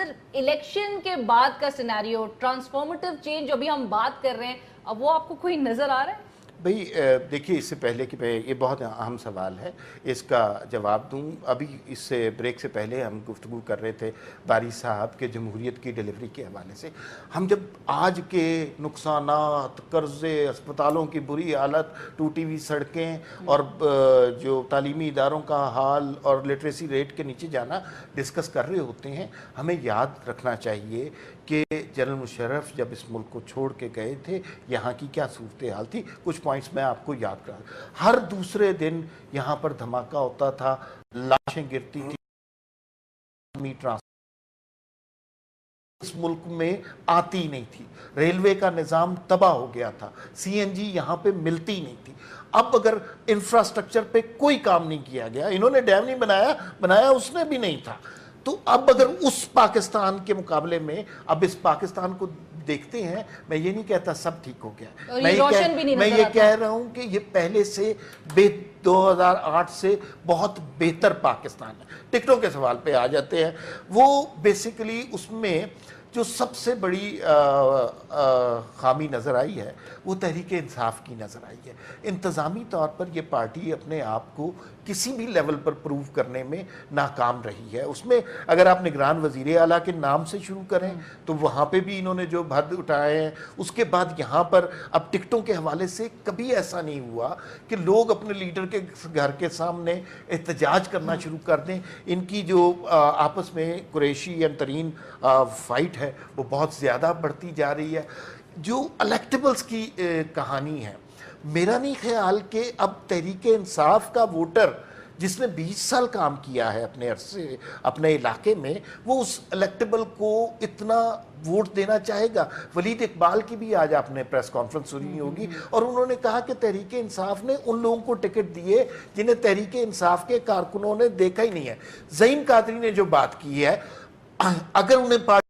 Sir election के बाद का सिनेरियो, ट्रांसफॉर्मेटिव चेंज जो अभी हम बात कर रहे हैं, अब वो आपको कोई नजर आ रहा है? भाई देखिए, इससे पहले कि मैं, ये बहुत अहम सवाल है, इसका जवाब दूं। अभी इससे ब्रेक से पहले हम गुफ्तगू कर रहे थे बारी साहब के जमहूरियत की डिलीवरी के हवाले से। हम जब आज के नुकसानात, कर्ज़े, अस्पतालों की बुरी हालत, टूटी हुई सड़कें और जो तालीमी इदारों का हाल और लिटरेसी रेट के नीचे जाना डिस्कस कर रहे होते हैं, हमें याद रखना चाहिए कि जनरल मुशर्रफ जब इस मुल्क को छोड़ के गए थे, यहाँ की क्या सूरत हाल थी। कुछ पॉइंट्स मैं आपको याद करा। हर दूसरे दिन यहाँ पर धमाका होता था, लाशें गिरती थी, इस मुल्क में आती नहीं थी, रेलवे का निज़ाम तबाह हो गया था, सीएनजी यहाँ पे मिलती नहीं थी। अब अगर इंफ्रास्ट्रक्चर पे कोई काम नहीं किया गया, इन्होंने डैम नहीं बनाया उसने भी नहीं था, तो अब अगर उस पाकिस्तान के मुकाबले में अब इस पाकिस्तान को देखते हैं, मैं ये नहीं कहता सब ठीक हो गया, मैं ये कह रहा हूं कि ये पहले से 2008 से बहुत बेहतर पाकिस्तान है। टिकटों के सवाल पे आ जाते हैं, वो बेसिकली उसमें जो सबसे बड़ी खामी नज़र आई है वो तहरीक इंसाफ की नज़र आई है। इंतज़ामी तौर पर ये पार्टी अपने आप को किसी भी लेवल पर प्रूव करने में नाकाम रही है। उसमें अगर आप निगरान वज़ीर आला के नाम से शुरू करें तो वहाँ पे भी इन्होंने जो भद उठाए हैं, उसके बाद यहाँ पर अब टिकटों के हवाले से कभी ऐसा नहीं हुआ कि लोग अपने लीडर के घर के सामने एहतजाज करना शुरू कर दें। इनकी जो आपस में कुरैशी अंतरीन फाइट है वो बहुत ज़्यादा बढ़ती जा रही है। जो इलेक्टेबल्स की कहानी है, मेरा नहीं ख्याल कि अब तहरीक इंसाफ का वोटर जिसने 20 साल काम किया है अपने इलाके में, वो उस इलेक्टेबल को इतना वोट देना चाहेगा। वलीद इकबाल की भी आज आपने प्रेस कॉन्फ्रेंस सुनी होगी, और उन्होंने कहा कि तहरीक इंसाफ ने उन लोगों को टिकट दिए जिन्हें तहरीक इंसाफ के कारकुनों ने देखा ही नहीं है। ज़ईन कादरी ने जो बात की है, अगर उन्हें